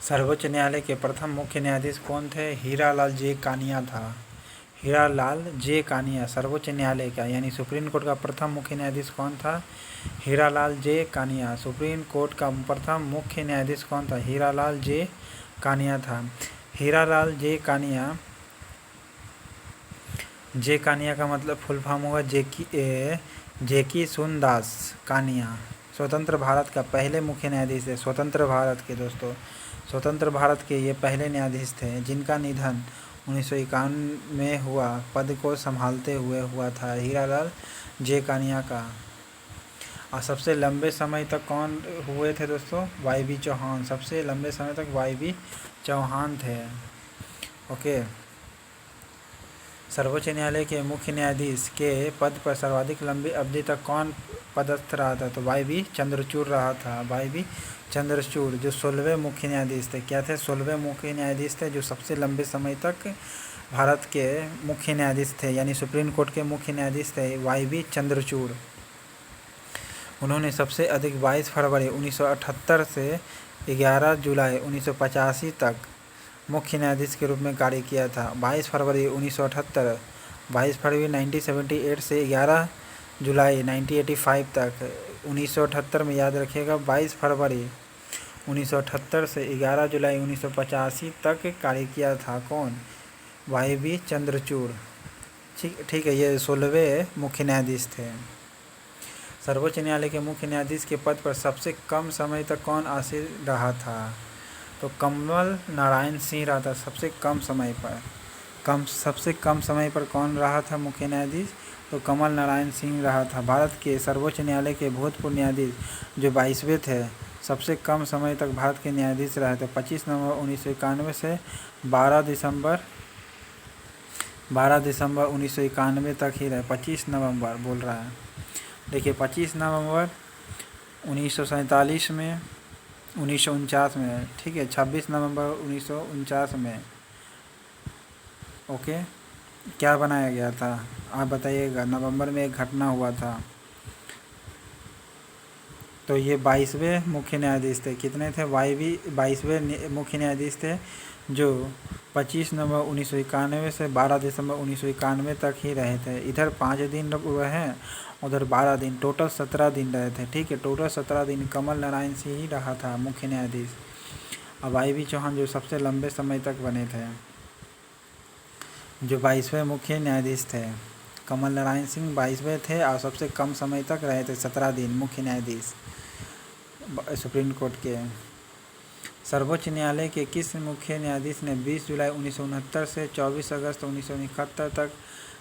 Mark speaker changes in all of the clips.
Speaker 1: सर्वोच्च न्यायालय के प्रथम मुख्य न्यायाधीश कौन थे? हीरालाल जे कानिया था। हीरालाल जे कानिया सर्वोच्च न्यायालय का यानी सुप्रीम कोर्ट का प्रथम मुख्य न्यायाधीश कौन था? हीरालाल जे कानिया। सुप्रीम कोर्ट का प्रथम मुख्य न्यायाधीश कौन था? हीरालाल जे कानिया था। हीरालाल जे कानिया, जे कानिया का मतलब फुल फॉर्म होगा जेकी सुनदास कानिया। स्वतंत्र भारत का पहले मुख्य न्यायाधीश है। स्वतंत्र भारत के दोस्तों, स्वतंत्र भारत के ये पहले न्यायाधीश थे जिनका निधन 1951 में हुआ। पद को संभालते हुए हुआ था हीरालाल जे कानिया का। और सबसे लंबे समय तक कौन हुए थे दोस्तों? वाई.बी. चौहान। सबसे लंबे समय तक वाई.बी. चौहान थे। ओके। सर्वोच्च न्यायालय के मुख्य न्यायाधीश के पद पर सर्वाधिक लंबी अवधि तक कौन पदस्थ रहा था? तो वाई.बी. चंद्रचूड़ रहा था। वाई.बी. चंद्रचूड़ जो 16वें मुख्य न्यायाधीश थे। क्या थे? 16वें मुख्य न्यायाधीश थे जो सबसे लंबे समय तक भारत के मुख्य न्यायाधीश थे यानी सुप्रीम कोर्ट के मुख्य न्यायाधीश थे वाई.बी. चंद्रचूड़। उन्होंने सबसे अधिक 22 फरवरी 1978 से 11 जुलाई 1985 तक मुख्य न्यायाधीश के रूप में कार्य किया था। 22 फरवरी 1978, 22 फरवरी 1978 से 11 जुलाई 1985 तक। 1978 में याद रखिएगा, 22 फरवरी 1978 से 11 जुलाई 1985 तक कार्य किया था। कौन? वाई.बी. चंद्रचूड़। ठीक है, ये 16वें मुख्य न्यायाधीश थे। सर्वोच्च न्यायालय के मुख्य न्यायाधीश के पद पर सबसे कम समय तक कौन आसीन रहा था? तो कमल नारायण सिंह रहा था सबसे कम समय पर। सबसे कम समय पर कौन रहा था मुख्य न्यायाधीश? तो कमल नारायण सिंह रहा था। भारत के सर्वोच्च न्यायालय के भूतपूर्व न्यायाधीश जो 22वें थे, सबसे कम समय तक भारत के न्यायाधीश रहे थे। 25 नवंबर 1991 से 12 दिसंबर 1991 तक ही रहे। 25 नवंबर बोल रहा है, देखिए 25 नवंबर 1947 में, 1949 में, ठीक है, 26 नवंबर 1949 में। ओके, क्या बनाया गया था आप बताइएगा? नवंबर में एक घटना हुआ था। तो ये 22वें मुख्य न्यायाधीश थे। कितने थे? वाई.बी. 22वें मुख्य न्यायाधीश थे जो 25 नवंबर 1991 से 12 दिसंबर 1991 तक ही रहे थे। इधर 5 दिन हुए हैं, उधर 12 दिन, टोटल 17 दिन रहे थे। ठीक है, टोटल 17 दिन कमल नारायण सिंह ही रहा था मुख्य न्यायाधीश। और वाई.बी. चौहान जो सबसे लंबे समय तक बने थे, जो 22वें मुख्य न्यायाधीश थे। कमल नारायण सिंह 22वें थे और सबसे कम समय तक रहे थे, 17 दिन मुख्य न्यायाधीश सुप्रीम कोर्ट के। सर्वोच्च न्यायालय के किस मुख्य न्यायाधीश ने 20 जुलाई 1969 से 24 अगस्त 1971 तक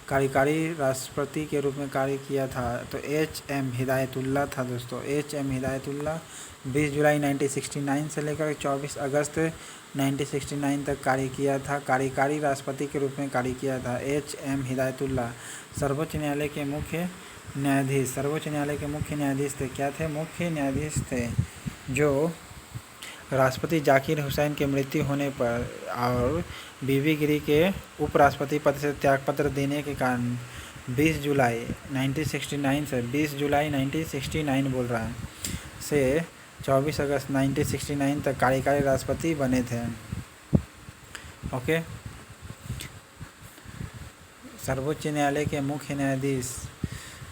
Speaker 1: कार्यकारी राष्ट्रपति के रूप में कार्य किया था? तो H.M. हिदायतुल्ला था दोस्तों। H.M. हिदायतुल्ला 20 जुलाई 1969 से लेकर 24 अगस्त 1969 तक कार्य किया था, कार्यकारी राष्ट्रपति के रूप में कार्य किया था। H.M. हिदायतुल्ला सर्वोच्च न्यायालय के मुख्य न्यायाधीश। सर्वोच्च न्यायालय के मुख्य न्यायाधीश थे। क्या थे? मुख्य न्यायाधीश थे जो राष्ट्रपति जाकिर हुसैन की मृत्यु होने पर और बीबी गिरी के उपराष्ट्रपति पद से त्यागपत्र देने के कारण 20 जुलाई 1969 से 20 जुलाई 1969 बोल रहा है से 24 अगस्त 1969 तक कार्यकारी राष्ट्रपति बने थे। ओके, सर्वोच्च न्यायालय के मुख्य न्यायाधीश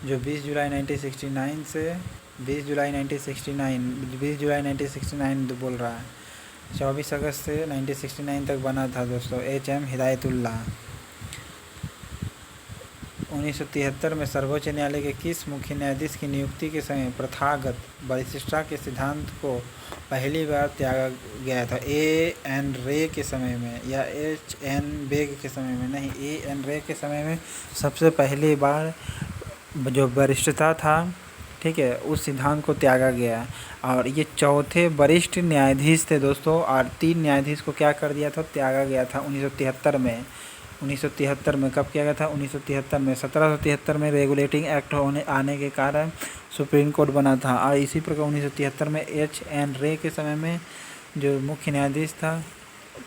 Speaker 1: जो 20 जुलाई 1969 से 20 जुलाई 1969 बोल रहा है, 24 अगस्त से 1969 तक बना था दोस्तों, H.M. हिदायतुल्ला। 1973 में सर्वोच्च न्यायालय के किस मुख्य न्यायाधीश की नियुक्ति के समय प्रथागत वरिष्ठता के सिद्धांत को पहली बार त्यागा गया था? A.N. रे के समय में या H.N. बेग के समय में? नहीं, A.N. रे के समय में सबसे पहली बार जो वरिष्ठता था, ठीक है, उस सिद्धांत को त्यागा गया। और ये चौथे वरिष्ठ न्यायाधीश थे दोस्तों, और 3 न्यायाधीश को क्या कर दिया था? त्यागा गया था 1973 में। 1973 में कब किया गया था? 1973 में। 1773 में रेगुलेटिंग एक्ट आने के कारण सुप्रीम कोर्ट बना था। और इसी प्रकार 1973 में H.N. रे के समय में जो मुख्य न्यायाधीश था,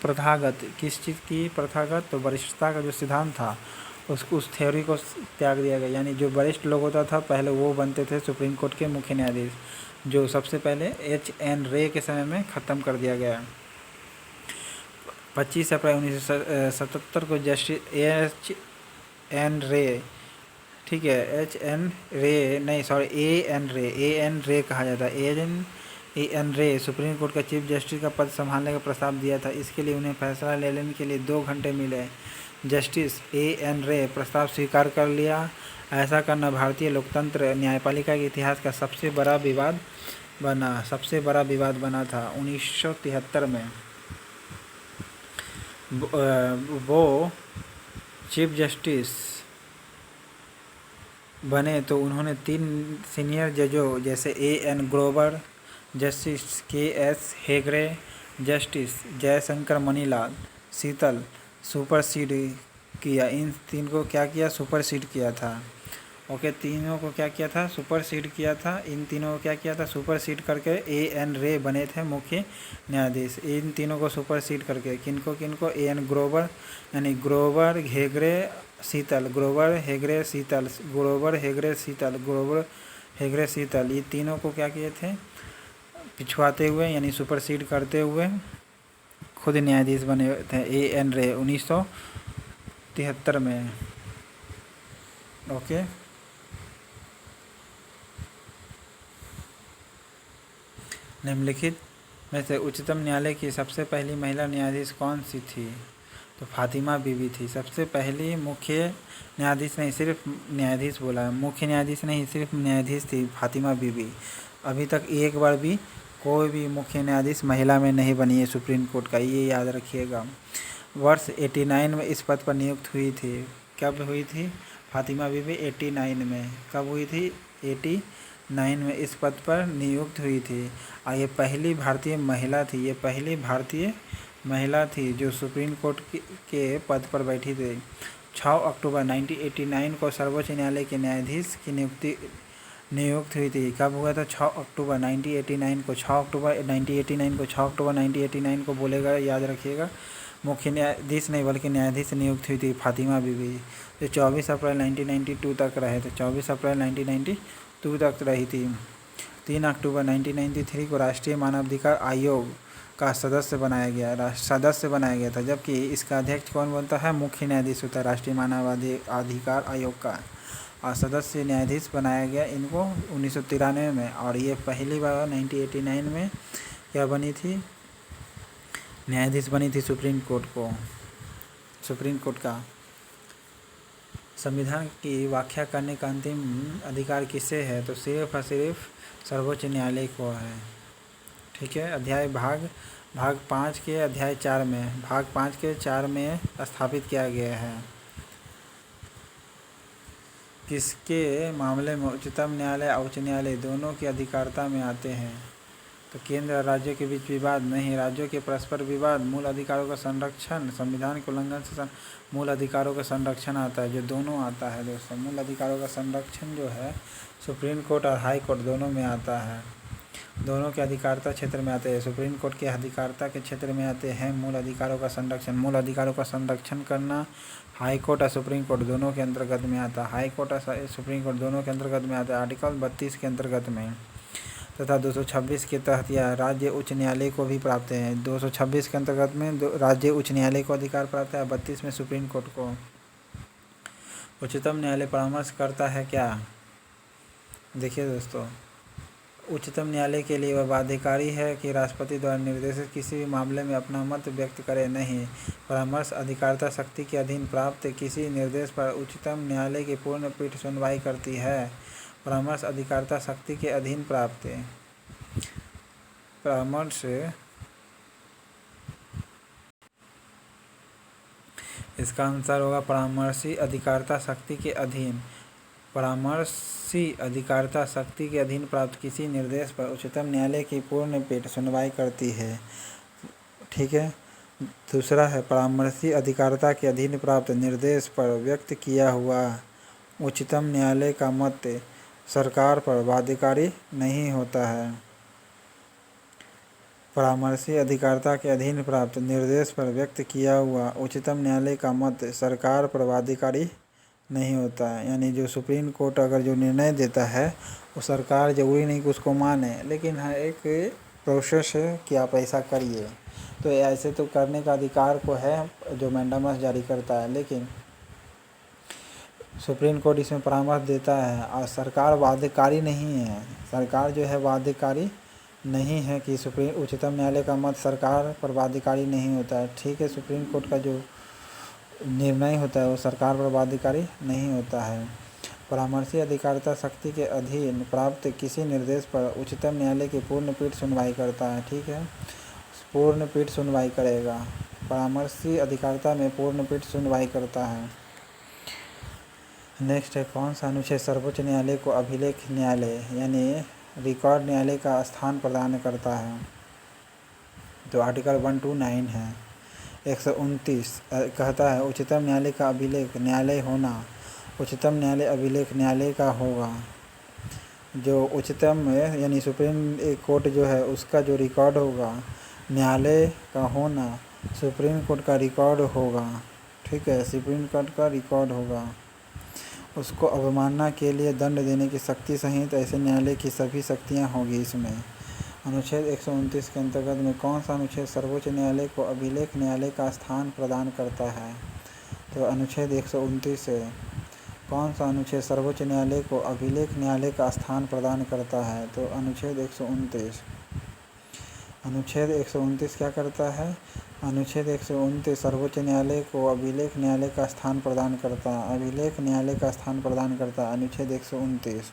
Speaker 1: प्रथागत, किस चीज़ की प्रथागत? तो वरिष्ठता का जो सिद्धांत था उस थ्योरी को त्याग दिया गया। यानी जो वरिष्ठ लोग होता था पहले वो बनते थे सुप्रीम कोर्ट के मुख्य न्यायाधीश, जो सबसे पहले H.N. रे के समय में ख़त्म कर दिया गया। 25 अप्रैल 1977 को जस्टिस एच एन रे, ठीक है, एच एन रे नहीं सॉरी ए एन रे कहा जाता है, ए एन रे सुप्रीम कोर्ट का चीफ जस्टिस का पद संभालने का प्रस्ताव दिया था। इसके लिए उन्हें फैसला लेने के लिए 2 घंटे मिले। जस्टिस ए एन रे प्रस्ताव स्वीकार कर लिया। ऐसा करना भारतीय लोकतंत्र न्यायपालिका के इतिहास का सबसे बड़ा विवाद बना था। 1973 में वो चीफ जस्टिस बने तो उन्होंने 3 सीनियर जजों जैसे ए एन ग्रोवर, जस्टिस के एस हेगड़े, जस्टिस जयशंकर मणिलाल शीतल सुपरसीड किया। इन 3 को क्या किया? सुपरसीड किया था। ओके, तीनों को क्या किया था? सुपरसीड किया था। इन तीनों को क्या किया था? सुपरसीड करके ए एन रे बने थे मुख्य न्यायाधीश। इन तीनों को सुपरसीड करके किनको ए एन ग्रोवर यानी ग्रोवर हेगड़े शीतल, ये तीनों को क्या किए थे? पिछवाते हुए यानी सुपरसीड करते हुए खुद न्यायाधीश बने थे ए एन रे 1973 में। ओके, निम्नलिखित में से उच्चतम न्यायालय की सबसे पहली महिला न्यायाधीश कौन सी थी? तो फातिमा बीबी थी। सबसे पहली मुख्य न्यायाधीश नहीं, सिर्फ न्यायाधीश बोला है, मुख्य न्यायाधीश नहीं, सिर्फ न्यायाधीश थी फातिमा बीबी। अभी तक एक बार भी कोई भी मुख्य न्यायाधीश महिला में नहीं बनी है सुप्रीम कोर्ट का, ये याद रखिएगा। वर्ष 89 में इस पद पर नियुक्त हुई थी। कब हुई थी फातिमा बीबी? 89 में। कब हुई थी? 89 में इस पद पर नियुक्त हुई थी। और ये पहली भारतीय महिला थी जो सुप्रीम कोर्ट के पद पर बैठी थी। 6 अक्टूबर 1989 को सर्वोच्च न्यायालय के न्यायाधीश की नियुक्त हुई थी। कब हुआ था? 6 अक्टूबर 1989 को। 6 अक्टूबर 1989 को बोलेगा, याद रखिएगा। मुख्य न्यायाधीश नहीं बल्कि न्यायाधीश नियुक्त हुई थी फातिमा बीबी, जो 24 अप्रैल 1992 तक रहे थे। 24 अप्रैल 1992 तक रही थी। 3 अक्टूबर 1993 को राष्ट्रीय मानवाधिकार आयोग का सदस्य बनाया गया था, जबकि इसका अध्यक्ष कौन बनता है? मुख्य न्यायाधीश होता है राष्ट्रीय मानवाधिकार आयोग का। और सदस्य न्यायाधीश बनाया गया इनको 1993 में। और ये पहली बार 1989 में क्या बनी थी? न्यायाधीश बनी थी सुप्रीम कोर्ट का। संविधान की व्याख्या करने का अंतिम अधिकार किसे है? तो सिर्फ और सिर्फ सर्वोच्च न्यायालय को है। ठीक है, अध्याय भाग 5 के अध्याय 4 में, भाग 5 के 4 में स्थापित किया गया है। किसके मामले में उच्चतम न्यायालय और उच्च न्यायालय दोनों की अधिकारिता में आते हैं? तो केंद्र और राज्यों के बीच विवाद नहीं, राज्यों के परस्पर विवाद, मूल अधिकारों का संरक्षण, संविधान के उल्लंघन से मूल अधिकारों का संरक्षण आता है, जो दोनों आता है दोस्तों। मूल अधिकारों का संरक्षण जो है सुप्रीम कोर्ट और हाई कोर्ट दोनों में आता है, दोनों के अधिकारिता क्षेत्र में आते हैं। सुप्रीम कोर्ट के अधिकारिता के क्षेत्र में आते हैं मूल अधिकारों का संरक्षण करना हाई कोर्ट और सुप्रीम कोर्ट दोनों के अंतर्गत में आता है। हाई कोर्ट और सुप्रीम कोर्ट दोनों के अंतर्गत में आता है आर्टिकल 32 के अंतर्गत में, तथा 226 के तहत यह राज्य उच्च न्यायालय को भी प्राप्त है। 226 के अंतर्गत में राज्य उच्च न्यायालय को अधिकार प्राप्त है, 32 में सुप्रीम कोर्ट को। उच्चतम न्यायालय परामर्श करता है क्या? देखिए दोस्तों, उच्चतम न्यायालय के लिए वह बाध्यकारी है कि राष्ट्रपति द्वारा निर्देशित किसी भी मामले में अपना मत व्यक्त करे नहीं। परामर्श अधिकारिता शक्ति के अधीन प्राप्त किसी निर्देश पर उच्चतम न्यायालय की पूर्ण पीठ सुनवाई करती है। परामर्श अधिकारिता शक्ति के अधीन प्राप्त परामर्श इसका अनुसार होगा परामर्शी अधिकारिता शक्ति के अधीन। परामर्शी अधिकारिता शक्ति के अधीन प्राप्त किसी निर्देश पर उच्चतम न्यायालय की पूर्ण पीठ सुनवाई करती है। ठीक है, दूसरा है परामर्शी अधिकारिता के अधीन प्राप्त निर्देश पर व्यक्त किया हुआ उच्चतम न्यायालय का मत सरकार पर बाध्यकारी नहीं होता है। परामर्शी अधिकारिता के अधीन प्राप्त निर्देश पर व्यक्त किया हुआ उच्चतम न्यायालय का मत सरकार पर बाध्यकारी नहीं होता है। यानी जो सुप्रीम कोर्ट अगर जो निर्णय देता है वो सरकार जरूरी नहीं कि उसको माने, लेकिन हाँ एक प्रोसेस है कि आप ऐसा करिए। तो ऐसे तो करने का अधिकार को है जो मैंडामस जारी करता है, लेकिन सुप्रीम कोर्ट इसमें परामर्श देता है और सरकार बाध्यकारी नहीं है। सरकार जो है बाध्यकारी नहीं है कि उच्चतम न्यायालय का मत सरकार पर बाध्यकारी नहीं होता है। ठीक है, सुप्रीम कोर्ट का जो निर्णय होता है वो सरकार पर बाध्यकारी नहीं होता है। परामर्शी अधिकारिता शक्ति के अधीन प्राप्त किसी निर्देश पर उच्चतम न्यायालय की पूर्ण पीठ सुनवाई करता है। ठीक है, पूर्ण पीठ सुनवाई करेगा। परामर्शी अधिकारिता में पूर्ण पीठ सुनवाई करता है। नेक्स्ट है, कौन सा अनुच्छेद सर्वोच्च न्यायालय को अभिलेख न्यायालय यानी रिकॉर्ड न्यायालय का स्थान प्रदान करता है? तो आर्टिकल 129 है। 129 कहता है उच्चतम न्यायालय का अभिलेख न्यायालय होना, उच्चतम न्यायालय अभिलेख न्यायालय का होगा। जो उच्चतम यानी सुप्रीम कोर्ट जो है उसका जो रिकॉर्ड होगा न्यायालय का होना सुप्रीम कोर्ट का रिकॉर्ड होगा। ठीक है, सुप्रीम कोर्ट का रिकॉर्ड होगा। उसको अवमानना के लिए दंड देने की शक्ति सहित ऐसे न्यायालय की सभी शक्तियाँ होगी इसमें। अनुच्छेद 129 के अंतर्गत में कौन सा अनुच्छेद सर्वोच्च न्यायालय को अभिलेख न्यायालय का स्थान प्रदान करता है? तो अनुच्छेद 129 है। कौन सा अनुच्छेद सर्वोच्च न्यायालय को अभिलेख न्यायालय का स्थान प्रदान करता है? तो अनुच्छेद 129। अनुच्छेद 129 क्या करता है? अनुच्छेद 129 सर्वोच्च न्यायालय को अभिलेख न्यायालय का स्थान प्रदान करता है। अभिलेख न्यायालय का स्थान प्रदान करता है अनुच्छेद 129।